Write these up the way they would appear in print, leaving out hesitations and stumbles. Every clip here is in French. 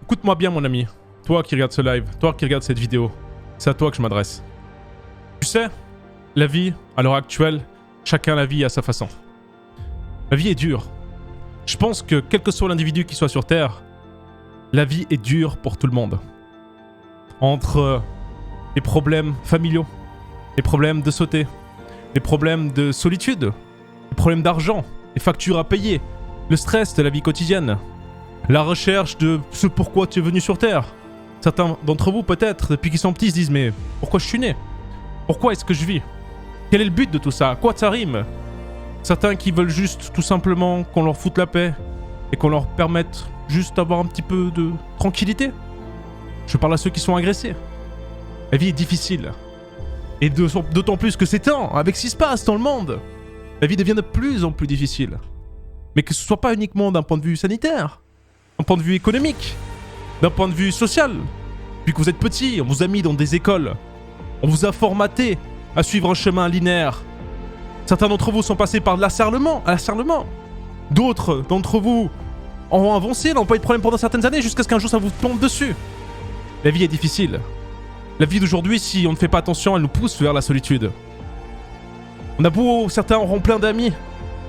Écoute-moi bien, mon ami. Toi qui regardes ce live, toi qui regardes cette vidéo, c'est à toi que je m'adresse. Tu sais, la vie, à l'heure actuelle, chacun la vit à sa façon. La vie est dure. Je pense que quel que soit l'individu qui soit sur Terre, la vie est dure pour tout le monde. Entre les problèmes familiaux, les problèmes de sauter, les problèmes de solitude, les problèmes d'argent, les factures à payer, le stress de la vie quotidienne, la recherche de ce pourquoi tu es venu sur Terre. Certains d'entre vous, peut-être, depuis qu'ils sont petits, se disent « Mais pourquoi je suis né? Pourquoi est-ce que je vis? Quel est le but de tout ça? À quoi ça rime ?» Certains qui veulent juste, tout simplement, qu'on leur foute la paix et qu'on leur permette juste d'avoir un petit peu de tranquillité. Je parle à ceux qui sont agressés. La vie est difficile. Et d'autant plus que ces temps, avec ce qui se passe dans le monde, la vie devient de plus en plus difficile. Mais que ce soit pas uniquement d'un point de vue sanitaire, d'un point de vue économique, d'un point de vue social. Depuis que vous êtes petit, on vous a mis dans des écoles. On vous a formaté à suivre un chemin linéaire. Certains d'entre vous sont passés par l'acharnement. D'autres d'entre vous ont avancé, n'ont pas eu de problème pendant certaines années jusqu'à ce qu'un jour ça vous tombe dessus. La vie est difficile. La vie d'aujourd'hui, si on ne fait pas attention, elle nous pousse vers la solitude. On a beau, certains auront plein d'amis,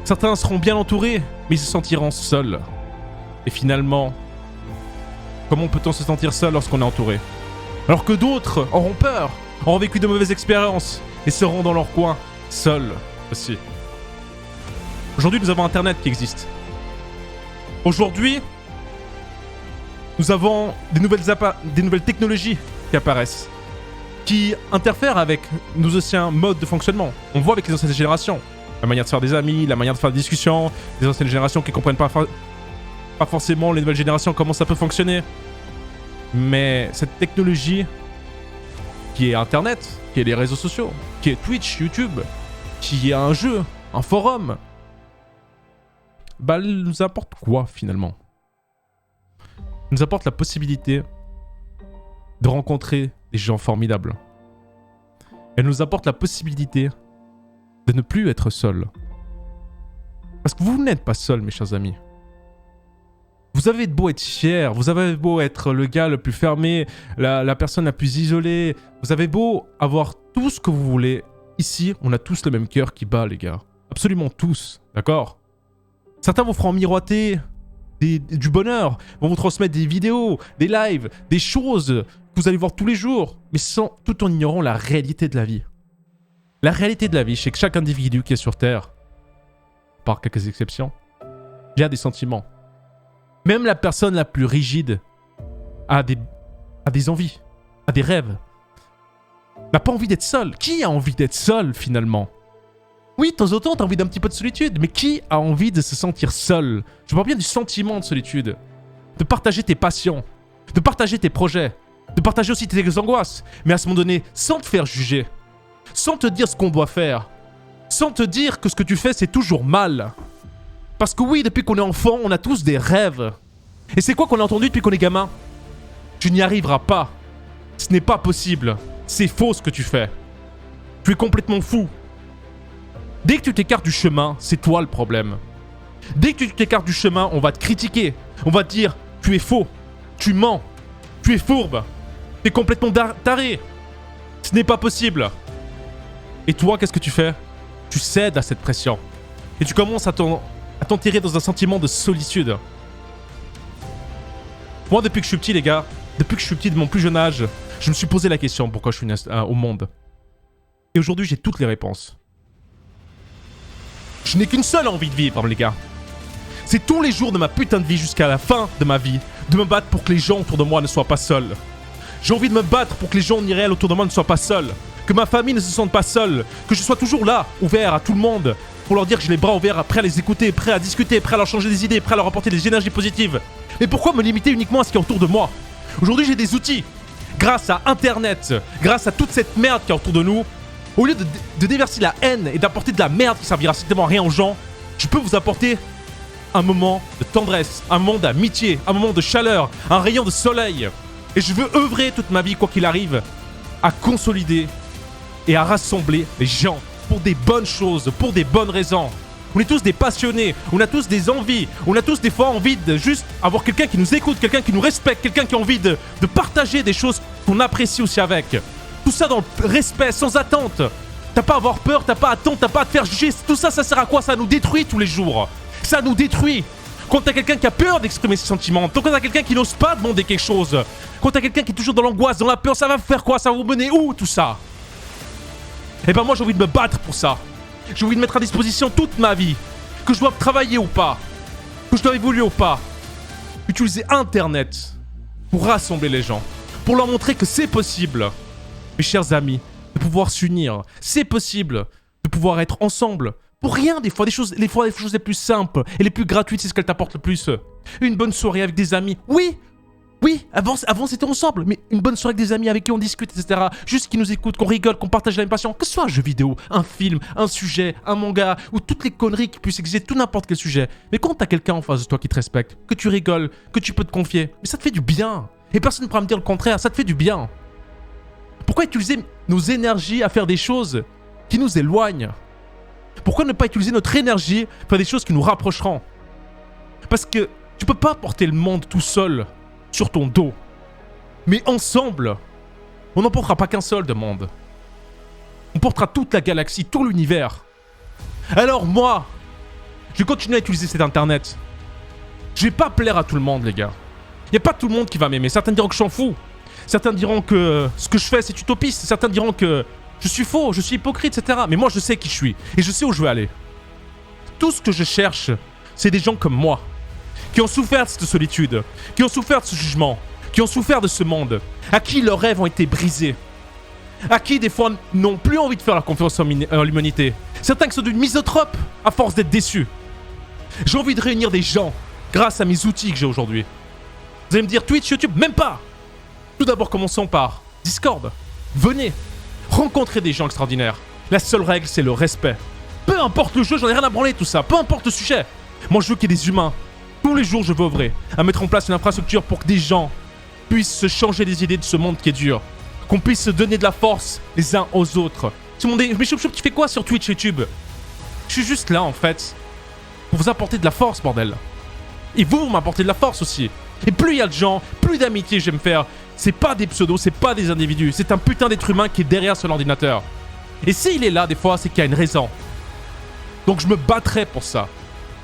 certains seront bien entourés, mais ils se sentiront seuls. Et finalement, comment peut-on se sentir seul lorsqu'on est entouré? Alors que d'autres auront peur, auront vécu de mauvaises expériences et seront dans leur coin, seuls aussi. Aujourd'hui, nous avons Internet qui existe. Aujourd'hui, nous avons des nouvelles technologies qui apparaissent, qui interfèrent avec nos anciens modes de fonctionnement. On voit avec les anciennes générations, la manière de faire des amis, la manière de faire des discussions, les anciennes générations qui ne comprennent pas forcément les nouvelles générations, comment ça peut fonctionner. Mais cette technologie, qui est Internet, qui est les réseaux sociaux, qui est Twitch, YouTube, qui est un jeu, un forum, bah elle nous apporte quoi finalement? Elle nous apporte la possibilité de rencontrer des gens formidables. Elle nous apporte la possibilité de ne plus être seul. Parce que vous n'êtes pas seul, mes chers amis. Vous avez beau être fier, vous avez beau être le gars le plus fermé, la personne la plus isolée, vous avez beau avoir tout ce que vous voulez. Ici, on a tous le même cœur qui bat, les gars. Absolument tous, d'accord? Certains vous feront miroiter du bonheur, vont vous transmettre des vidéos, des lives, des choses que vous allez voir tous les jours, mais tout en ignorant la réalité de la vie. La réalité de la vie, c'est que chaque individu qui est sur Terre, par quelques exceptions, il a des sentiments. Même la personne la plus rigide a des envies, a des rêves. N'a pas envie d'être seul. Qui a envie d'être seul finalement? Oui, de temps en temps, t'as envie d'un petit peu de solitude, mais qui a envie de se sentir seul? Je parle bien du sentiment de solitude. De partager tes passions, de partager tes projets, de partager aussi tes angoisses, mais à ce moment donné, sans te faire juger, sans te dire ce qu'on doit faire, sans te dire que ce que tu fais, c'est toujours mal. Parce que oui, depuis qu'on est enfant, on a tous des rêves. Et c'est quoi qu'on a entendu depuis qu'on est gamin? Tu n'y arriveras pas. Ce n'est pas possible. C'est faux ce que tu fais. Tu es complètement fou. Dès que tu t'écartes du chemin, c'est toi le problème. Dès que tu t'écartes du chemin, on va te critiquer. On va te dire, tu es faux. Tu mens. Tu es fourbe. Tu es complètement taré. Ce n'est pas possible. Et toi, qu'est-ce que tu fais? Tu cèdes à cette pression. Et tu commences à t'enterrer dans un sentiment de solitude. Moi, depuis que je suis petit, les gars, depuis que je suis petit de mon plus jeune âge, je me suis posé la question pourquoi je suis né au monde. Et aujourd'hui, j'ai toutes les réponses. Je n'ai qu'une seule envie de vivre, les gars. C'est tous les jours de ma putain de vie jusqu'à la fin de ma vie, de me battre pour que les gens autour de moi ne soient pas seuls. J'ai envie de me battre pour que les gens irréels autour de moi ne soient pas seuls. Que ma famille ne se sente pas seule. Que je sois toujours là, ouvert à tout le monde. Pour leur dire que j'ai les bras ouverts, prêt à les écouter, prêt à discuter, prêt à leur changer des idées, prêt à leur apporter des énergies positives. Mais pourquoi me limiter uniquement à ce qui est autour de moi? Aujourd'hui, j'ai des outils. Grâce à Internet, grâce à toute cette merde qui est autour de nous, au lieu de déverser la haine et d'apporter de la merde qui servira strictement à rien aux gens, je peux vous apporter un moment de tendresse, un moment d'amitié, un moment de chaleur, un rayon de soleil. Et je veux œuvrer toute ma vie, quoi qu'il arrive, à consolider et à rassembler les gens pour des bonnes choses, pour des bonnes raisons. On est tous des passionnés, on a tous des envies, on a tous des fois envie de juste avoir quelqu'un qui nous écoute, quelqu'un qui nous respecte, quelqu'un qui a envie de partager des choses qu'on apprécie aussi avec. Tout ça dans le respect, sans attente. T'as pas à avoir peur, t'as pas à attendre, t'as pas à te faire juger. Tout ça, ça sert à quoi? Ça nous détruit tous les jours. Ça nous détruit. Quand t'as quelqu'un qui a peur d'exprimer ses sentiments, quand t'as quelqu'un qui n'ose pas demander quelque chose, quand t'as quelqu'un qui est toujours dans l'angoisse, dans la peur, ça va vous faire quoi? Ça va vous mener où tout ça? Eh ben moi j'ai envie de me battre pour ça. J'ai envie de mettre à disposition toute ma vie. Que je doive travailler ou pas, que je dois évoluer ou pas. Utiliser Internet pour rassembler les gens, pour leur montrer que c'est possible, mes chers amis, de pouvoir s'unir. C'est possible de pouvoir être ensemble. Pour rien, des fois, les choses les plus simples et les plus gratuites, c'est ce qu'elles t'apportent le plus. Une bonne soirée avec des amis. Oui, avant c'était ensemble, mais une bonne soirée avec des amis avec qui on discute, etc. Juste qui nous écoutent, qu'on rigole, qu'on partage la même passion. Que ce soit un jeu vidéo, un film, un sujet, un manga, ou toutes les conneries qui puissent exister, tout n'importe quel sujet. Mais quand t'as quelqu'un en face de toi qui te respecte, que tu rigoles, que tu peux te confier, mais ça te fait du bien. Et personne ne pourra me dire le contraire, ça te fait du bien. Pourquoi utiliser nos énergies à faire des choses qui nous éloignent? Pourquoi ne pas utiliser notre énergie pour faire des choses qui nous rapprocheront? Parce que tu peux pas porter le monde tout seul sur ton dos. Mais ensemble, on n'en portera pas qu'un seul de monde. On portera toute la galaxie, tout l'univers. Alors moi, je vais continuer à utiliser cet internet. Je vais pas plaire à tout le monde, les gars. Il n'y a pas tout le monde qui va m'aimer. Certains diront que je m'en fous. Certains diront que ce que je fais, c'est utopiste. Certains diront que je suis faux, je suis hypocrite, etc. Mais moi, je sais qui je suis. Et je sais où je veux aller. Tout ce que je cherche, c'est des gens comme moi. Qui ont souffert de cette solitude. Qui ont souffert de ce jugement. Qui ont souffert de ce monde. À qui leurs rêves ont été brisés. À qui, des fois, n'ont plus envie de faire la confiance en l'humanité. Certains qui sont devenus misotropes à force d'être déçus. J'ai envie de réunir des gens grâce à mes outils que j'ai aujourd'hui. Vous allez me dire Twitch, YouTube, même pas. Tout d'abord, commençons par Discord. Venez. Rencontrer des gens extraordinaires. La seule règle, c'est le respect. Peu importe le jeu, j'en ai rien à branler tout ça. Peu importe le sujet. Moi, je veux qu'il y ait des humains. Tous les jours, je veux œuvrer à mettre en place une infrastructure pour que des gens puissent se changer les idées de ce monde qui est dur. Qu'on puisse se donner de la force les uns aux autres. Tout le monde est... Mais Choup Choup, tu fais quoi sur Twitch, YouTube? Je suis juste là, en fait, pour vous apporter de la force, bordel. Et vous m'apportez de la force aussi. Et plus il y a de gens, plus d'amitié je vais me faire. C'est pas des pseudos, c'est pas des individus. C'est un putain d'être humain qui est derrière son ordinateur. Et s'il est là, des fois, c'est qu'il y a une raison. Donc je me battrai pour ça.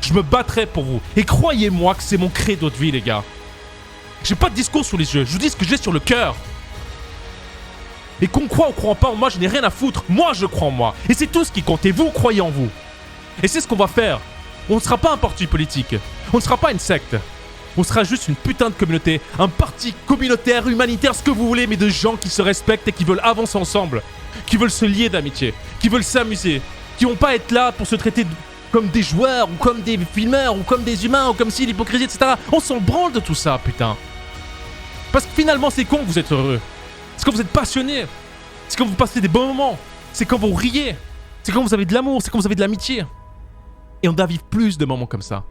Je me battrai pour vous. Et croyez-moi que c'est mon credo de vie, les gars. J'ai pas de discours sur les yeux. Je vous dis ce que j'ai sur le cœur. Et qu'on croit ou croit pas en moi, je n'ai rien à foutre. Moi, je crois en moi. Et c'est tout ce qui compte. Et vous, croyez en vous. Et c'est ce qu'on va faire. On ne sera pas un parti politique. On ne sera pas une secte. On sera juste une putain de communauté. Un parti communautaire, humanitaire, ce que vous voulez, mais de gens qui se respectent et qui veulent avancer ensemble. Qui veulent se lier d'amitié. Qui veulent s'amuser. Qui vont pas être là pour se traiter comme des joueurs, ou comme des filmeurs, ou comme des humains, ou comme si l'hypocrisie, etc. On s'en branle de tout ça, putain. Parce que finalement, c'est quand vous êtes heureux. C'est quand vous êtes passionné. C'est quand vous passez des bons moments. C'est quand vous riez. C'est quand vous avez de l'amour. C'est quand vous avez de l'amitié. Et on doit vivre plus de moments comme ça.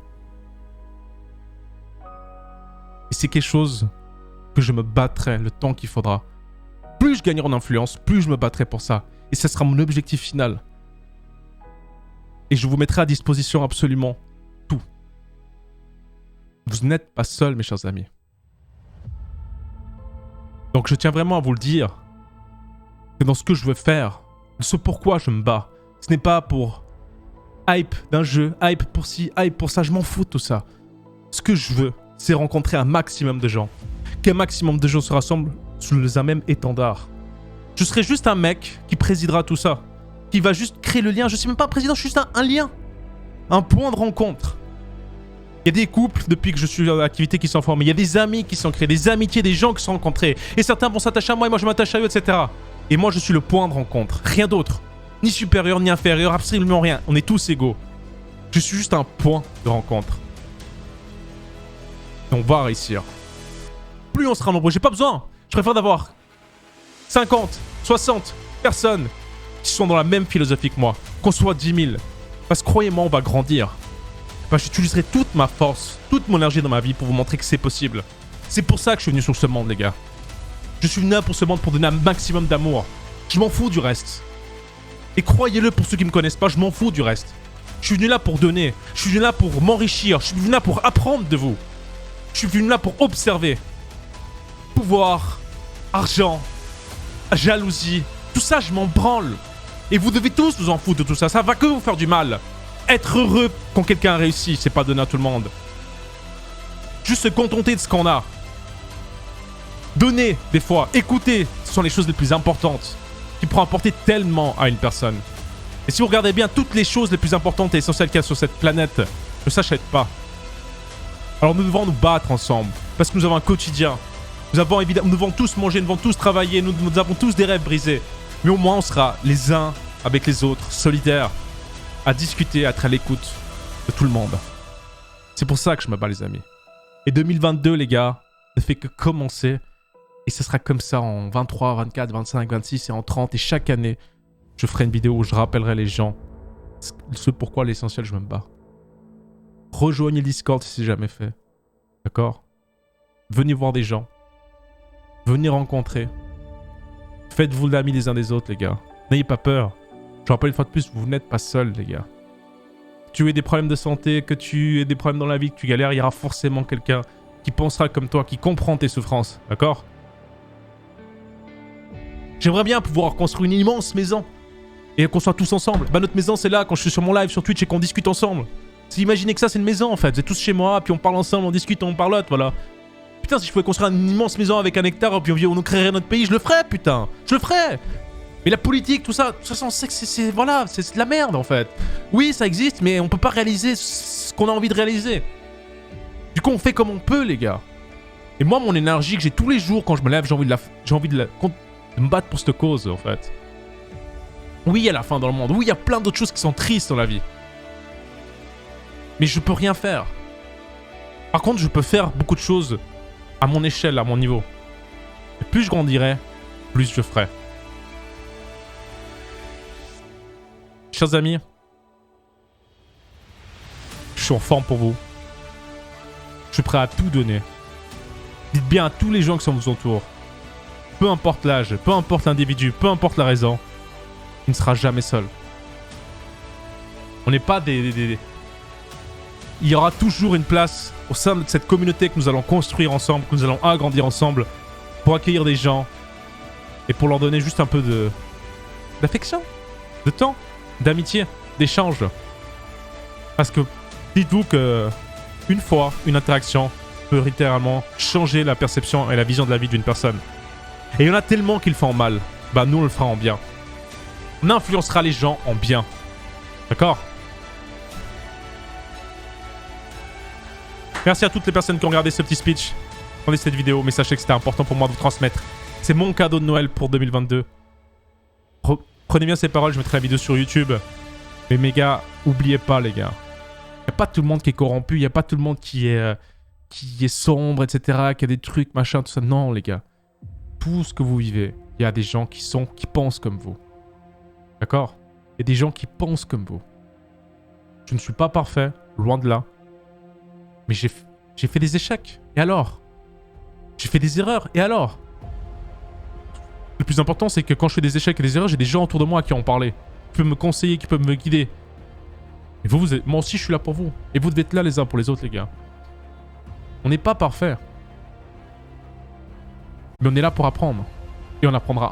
Et c'est quelque chose que je me battrai le temps qu'il faudra. Plus je gagnerai en influence, plus je me battrai pour ça. Et ce sera mon objectif final. Et je vous mettrai à disposition absolument tout. Vous n'êtes pas seuls, mes chers amis. Donc je tiens vraiment à vous le dire, que dans ce que je veux faire, ce pourquoi je me bats, ce n'est pas pour hype d'un jeu, hype pour ci, hype pour ça, je m'en fous de tout ça. Ce que je veux, c'est rencontrer un maximum de gens. Qu'un maximum de gens se rassemblent sous un même étendard. Je serai juste un mec qui présidera tout ça. Qui va juste créer le lien. Je suis même pas un président, je suis juste un lien. Un point de rencontre. Il y a des couples, depuis que je suis dans l'activité, qui s'en forment. Il y a des amis qui sont créés, des amitiés, des gens qui sont rencontrés. Et certains vont s'attacher à moi et moi je m'attache à eux, etc. Et moi je suis le point de rencontre. Rien d'autre. Ni supérieur, ni inférieur, absolument rien. On est tous égaux. Je suis juste un point de rencontre. Et on va réussir. Plus on sera nombreux, j'ai pas besoin. Je préfère d'avoir 50, 60 personnes qui sont dans la même philosophie que moi. Qu'on soit 10 000. Parce que croyez-moi, on va grandir. J'utiliserai toute ma force, toute mon énergie dans ma vie pour vous montrer que c'est possible. C'est pour ça que je suis venu sur ce monde, les gars. Je suis venu pour ce monde pour donner un maximum d'amour. Je m'en fous du reste. Et croyez-le, pour ceux qui me connaissent pas, je m'en fous du reste. Je suis venu là pour donner. Je suis venu là pour m'enrichir. Je suis venu là pour apprendre de vous. Je suis venu là pour observer. Pouvoir, argent, jalousie, tout ça, je m'en branle. Et vous devez tous vous en foutre de tout ça. Ça va que vous faire du mal. Être heureux quand quelqu'un réussit, c'est pas donné à tout le monde. Juste se contenter de ce qu'on a. Donner, des fois, écouter, ce sont les choses les plus importantes qui pourront apporter tellement à une personne. Et si vous regardez bien, toutes les choses les plus importantes et essentielles qu'il y a sur cette planète ne s'achètent pas. Alors nous devons nous battre ensemble, parce que nous avons un quotidien. Nous devons tous manger, nous devons tous travailler, nous avons tous des rêves brisés. Mais au moins on sera les uns avec les autres, solidaires, à discuter, à être à l'écoute de tout le monde. C'est pour ça que je me bats, les amis. Et 2022, les gars, ne fait que commencer. Et ce sera comme ça en 23, 24, 25, 26 et en 30. Et chaque année, je ferai une vidéo où je rappellerai les gens ce pourquoi l'essentiel je me bats. Rejoignez le Discord si c'est jamais fait. D'accord? Venez voir des gens. Venez rencontrer. Faites-vous l'amis les uns des autres, les gars. N'ayez pas peur. Je rappelle une fois de plus, vous n'êtes pas seuls, les gars. Que tu aies des problèmes de santé, que tu aies des problèmes dans la vie, que tu galères, il y aura forcément quelqu'un qui pensera comme toi, qui comprend tes souffrances. D'accord? J'aimerais bien pouvoir construire une immense maison. Et qu'on soit tous ensemble. Bah notre maison c'est là, quand je suis sur mon live sur Twitch et qu'on discute ensemble. C'est imaginez que ça c'est une maison en fait. Vous êtes tous chez moi, puis on parle ensemble, on discute, on parlote, voilà. Putain, si je pouvais construire une immense maison avec un hectare, puis on créerait notre pays, je le ferais, putain. Je le ferais. Mais la politique, tout ça, on sait que c'est voilà, c'est de la merde en fait. Oui, ça existe, mais on peut pas réaliser ce qu'on a envie de réaliser. Du coup, on fait comme on peut, les gars. Et moi, mon énergie que j'ai tous les jours quand je me lève, j'ai envie de me battre pour cette cause, en fait. Oui, il y a la faim dans le monde. Oui, il y a plein d'autres choses qui sont tristes dans la vie. Mais je peux rien faire. Par contre, je peux faire beaucoup de choses à mon échelle, à mon niveau. Et plus je grandirai, plus je ferai. Chers amis, je suis en forme pour vous. Je suis prêt à tout donner. Dites bien à tous les gens qui sont vous entourent. Peu importe l'âge, peu importe l'individu, peu importe la raison, il ne sera jamais seul. On n'est pas des... Il y aura toujours une place au sein de cette communauté que nous allons construire ensemble, que nous allons agrandir ensemble, pour accueillir des gens et pour leur donner juste un peu d'affection, de temps, d'amitié, d'échange. Parce que dites-vous que une fois, une interaction peut littéralement changer la perception et la vision de la vie d'une personne. Et il y en a tellement qui le font en mal. Bah nous on le fera en bien. On influencera les gens en bien. D'accord? Merci à toutes les personnes qui ont regardé ce petit speech. Regardez cette vidéo, mais sachez que c'était important pour moi de vous transmettre. C'est mon cadeau de Noël pour 2022. Prenez bien ces paroles, je mettrai la vidéo sur YouTube. Mais mes gars, oubliez pas les gars. Il n'y a pas tout le monde qui est corrompu, il n'y a pas tout le monde qui est sombre, etc. Qui a des trucs, machin, tout ça. Non les gars. Tout ce que vous vivez, il y a des gens qui pensent comme vous. D'accord? Il y a des gens qui pensent comme vous. Je ne suis pas parfait, loin de là. Mais j'ai fait des échecs. Et alors? J'ai fait des erreurs. Et alors? Le plus important, c'est que quand je fais des échecs et des erreurs, j'ai des gens autour de moi à qui en parler. Qui peuvent me conseiller, qui peuvent me guider. Et moi aussi, je suis là pour vous. Et vous devez être là les uns pour les autres, les gars. On n'est pas parfait. Mais on est là pour apprendre. Et on apprendra